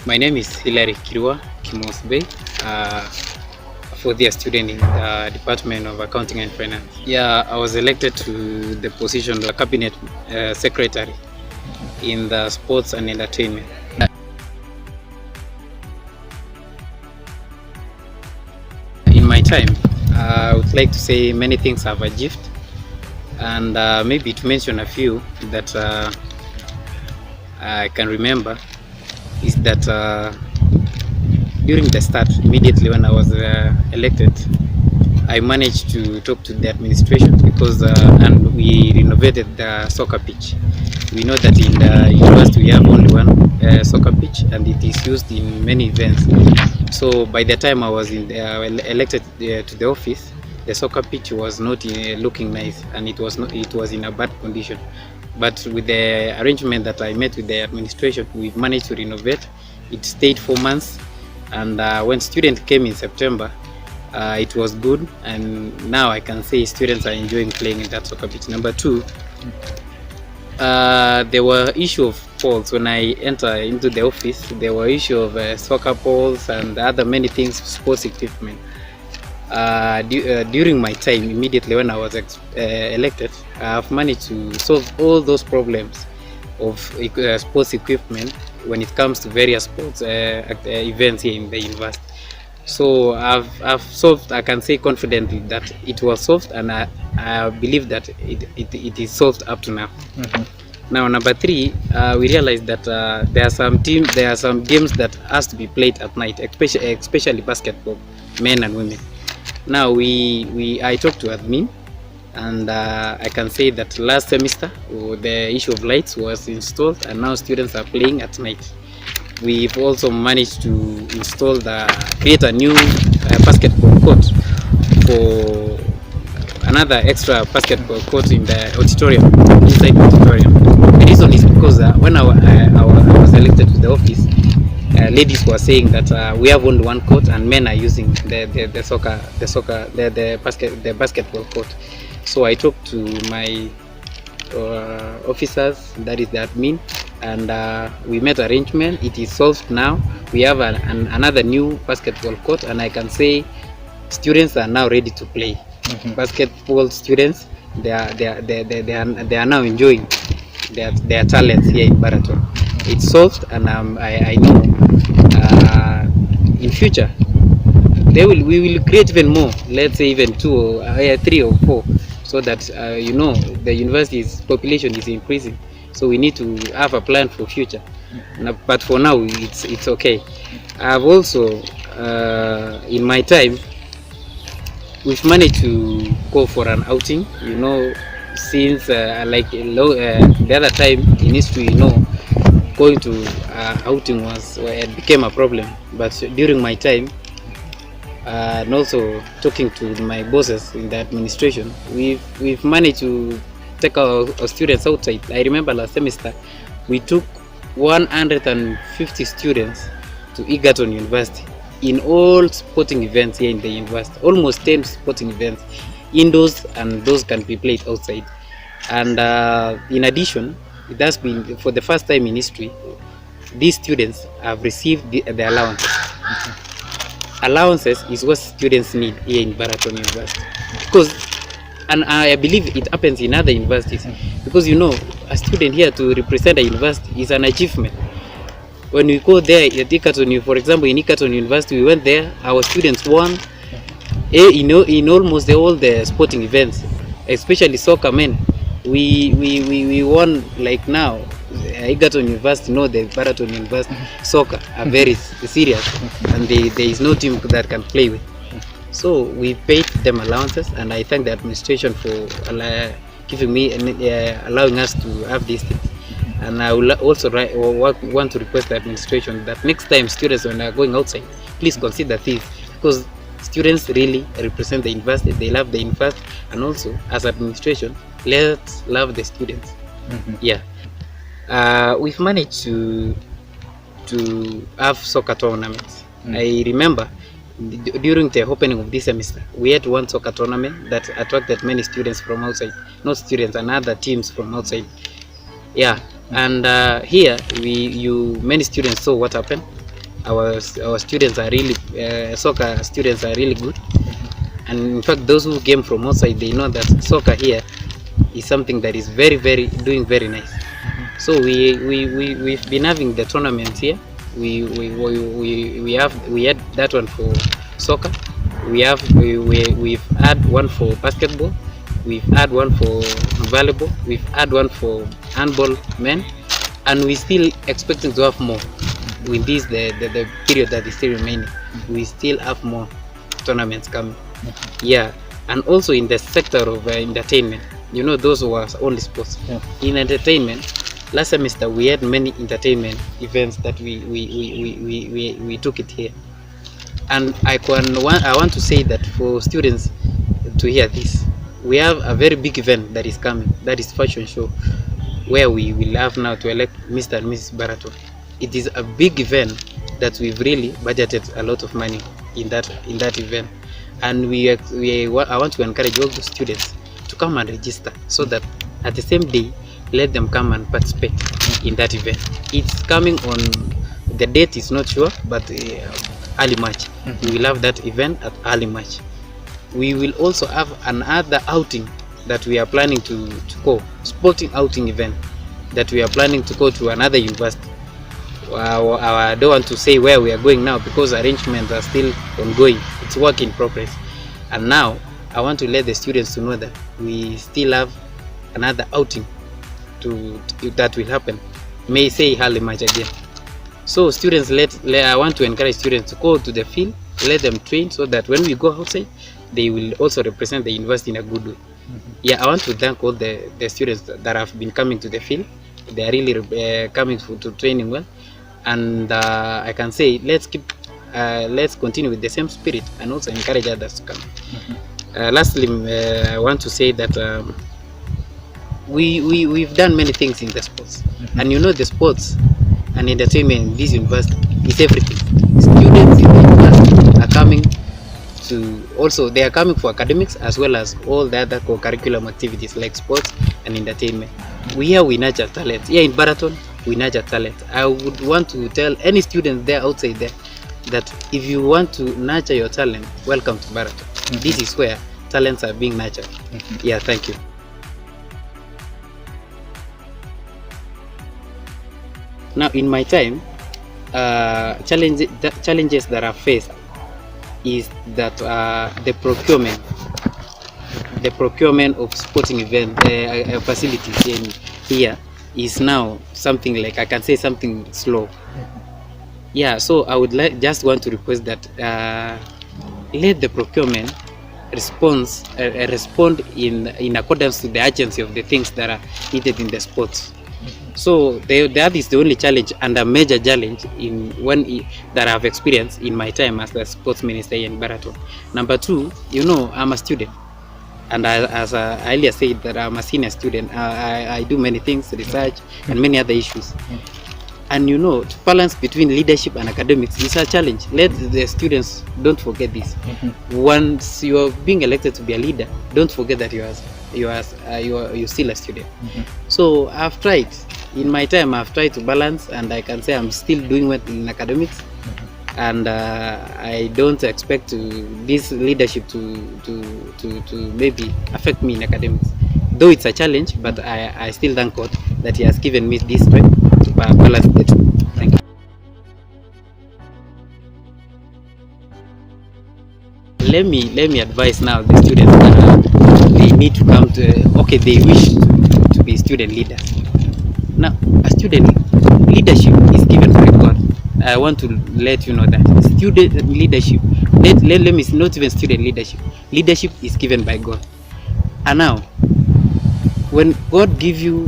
My name is Kirwa Kimosbei, fourth-year student in the Department of Accounting and Finance. Yeah, I was elected to the position of Cabinet Secretary in the Sports and Entertainment. In my time, I would like to say many things I've achieved, and maybe to mention a few that I can remember is that during the start, immediately when I was elected, I managed to talk to the administration because and we renovated the soccer pitch. We know that in the university we have only one soccer pitch, and it is used in many events. So by the time I was elected to the office, the soccer pitch was not looking nice, and it was in a bad condition. But with the arrangement that I met with the administration, we've managed to renovate. It stayed 4 months, and when students came in September, it was good, and now I can say students are enjoying playing in that soccer pitch. Number two, there were issue of poles when I entered into the office. There were issue of soccer poles and other many things, sports equipment. During my time, immediately when I was elected, I've managed to solve all those problems of sports equipment when it comes to various sports events here in the university. So I've solved, I can say confidently that it was solved, and I believe that it is solved up to now. Mm-hmm. Now, number three, we realized that there are some games that has to be played at night, especially basketball, men and women. Now I talked to admin, and I can say that last semester the issue of lights was installed, and now students are playing at night. We've also managed to create a new basketball court for another extra basketball court in the auditorium, inside the auditorium. The reason is because when I was elected to the office, ladies were saying that we have only one court and men are using the basketball court. So I talked to my officers, that is the admin, and we made arrangement. It is solved now. We have another new basketball court, and I can say students are now ready to play. Mm-hmm. Basketball students, they are now enjoying their talents here in Baraton. It's solved, and I know in future we will create even more. Let's say even 2 or 3 or 4, so that the university's population is increasing. So we need to have a plan for future. But for now, it's okay. I've also in my time, we've managed to go for an outing. Since the other time in history, going to outing it became a problem. But during my time, and also talking to my bosses in the administration, we've managed to take our students outside. I remember last semester we took 150 students to Egerton University in all sporting events here in the university. Almost 10 sporting events, indoors, and those can be played outside. And in addition, it has been for the first time in history, these students have received the allowances. Mm-hmm. Allowances is what students need here in Baraton University, and I believe it happens in other universities, because a student here to represent a university is an achievement. When we go there at Egerton, for example, in Egerton University, we went there, our students won in almost all the sporting events, especially soccer men. We won. Like now, Egerton University, the Baraton University soccer are very serious, and there is no team that can play with. So we paid them allowances, and I thank the administration for giving me allowing us to have these things. And I will also want to request the administration that next time students, when they are going outside, please consider this, because students really represent the university. They love the university, and also as administration, let's love the students. Mm-hmm. Yeah. We've managed to have soccer tournaments. Mm-hmm. I remember during the opening of this semester, we had one soccer tournament that attracted many students from outside, not students and other teams from outside. Yeah, and here many students saw what happened. our students are really soccer students are really good, and in fact those who came from outside, they know that soccer here is something that is very doing very nice. So we've been having the tournaments here. We had that one for soccer. We've had one for basketball. We've had one for volleyball. We've had one for handball men, and we still expecting to have more. With this the period that is still remaining, we still have more tournaments coming. Yeah, and also in the sector of entertainment, you know, those were only sports. In entertainment, last semester we had many entertainment events that we took it here, and I want to say that for students to hear this, we have a very big event that is coming, that is fashion show, where we will have now to elect Mr. and Mrs. Baraton. It is a big event that we've really budgeted a lot of money in that event, and I want to encourage all the students to come and register, so that at the same day let them come and participate in that event. It's coming on, the date is not sure, but early March. We will have that event at early March. We will also have another outing that we are planning to go, sporting outing event that we are planning to go to another university. I don't want to say where we are going now, because arrangements are still ongoing. It's work in progress. And now I want to let the students to know that we still have another outing that will happen, may say early March again. So students, I want to encourage students to go to the field, let them train, so that when we go outside, they will also represent the university in a good way. Yeah, I want to thank all the students that have been coming to the field. They are really coming to training well, and I can say let's continue with the same spirit and also encourage others to come. Lastly, I want to say that we've done many things in the sports, and you know, the sports and entertainment in this university is everything. Students in the university are coming to, also they are coming for academics as well as all the other co-curriculum activities like sports and entertainment. We nurture talent. Here in Baraton, we nurture talent. I would want to tell any student there outside there that if you want to nurture your talent, welcome to Baraton. This is where talents are being nurtured. Yeah, thank you. Now, in my time, challenges that are faced is that the procurement of sporting event facilities in here is now something like, I can say, something slow. Yeah, so I would just want to request that let the procurement respond in accordance to the urgency of the things that are needed in the sports. So that is the only challenge and a major challenge that I've experienced in my time as the sports minister in Baraton. Number two, you know, I'm a student, and as I earlier said that I'm a senior student. I do many things, research and many other issues. And you know, to balance between leadership and academics is a challenge. Let the students don't forget this. Once you are being elected to be a leader, don't forget that you're still a student. So I've tried. In my time, I've tried to balance, and I can say I'm still doing well in academics. And I don't expect this leadership to maybe affect me in academics. Though it's a challenge, but I still thank God that He has given me this strength to balance the two. Thank you. Let me advise now the students that they need to come to, okay, they wish to be student leaders. Now, a student leadership is given by God. I want to let you know that student leadership, let me not even student leadership. Leadership is given by God. And now, when God gives you,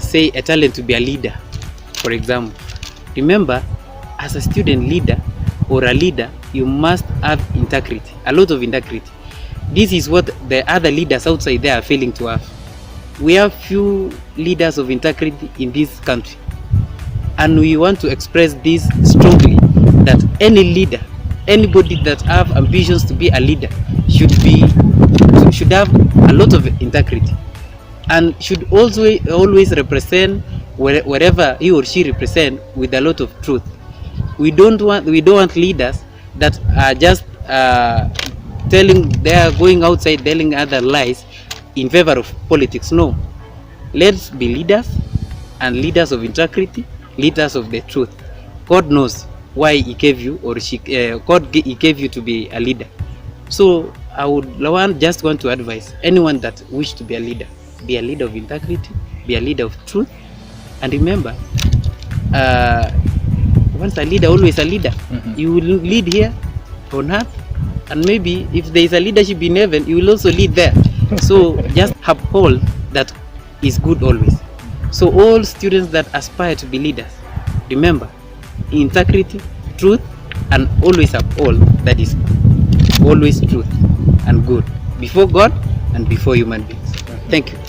say, a talent to be a leader, for example, remember, as a student leader or a leader, you must have integrity, a lot of integrity. This is what the other leaders outside there are failing to have. We have few leaders of integrity in this country, and we want to express this strongly, that any leader, anybody that have ambitions to be a leader should have a lot of integrity, and should always represent wherever he or she represent with a lot of truth. We don't want leaders that are just they are going outside telling other lies in favor of politics. No, let's be leaders, and leaders of integrity, leaders of the truth. God knows why he gave you, or he gave you to be a leader. So I would just want to advise anyone that wish to be a leader of integrity, be a leader of truth, and remember, once a leader, always a leader. You will lead here on earth, and maybe if there is a leadership in heaven, you will also lead there. So just uphold that is good always. So all students that aspire to be leaders, remember, integrity, truth, and always uphold that is always truth and good before God and before human beings. Thank you.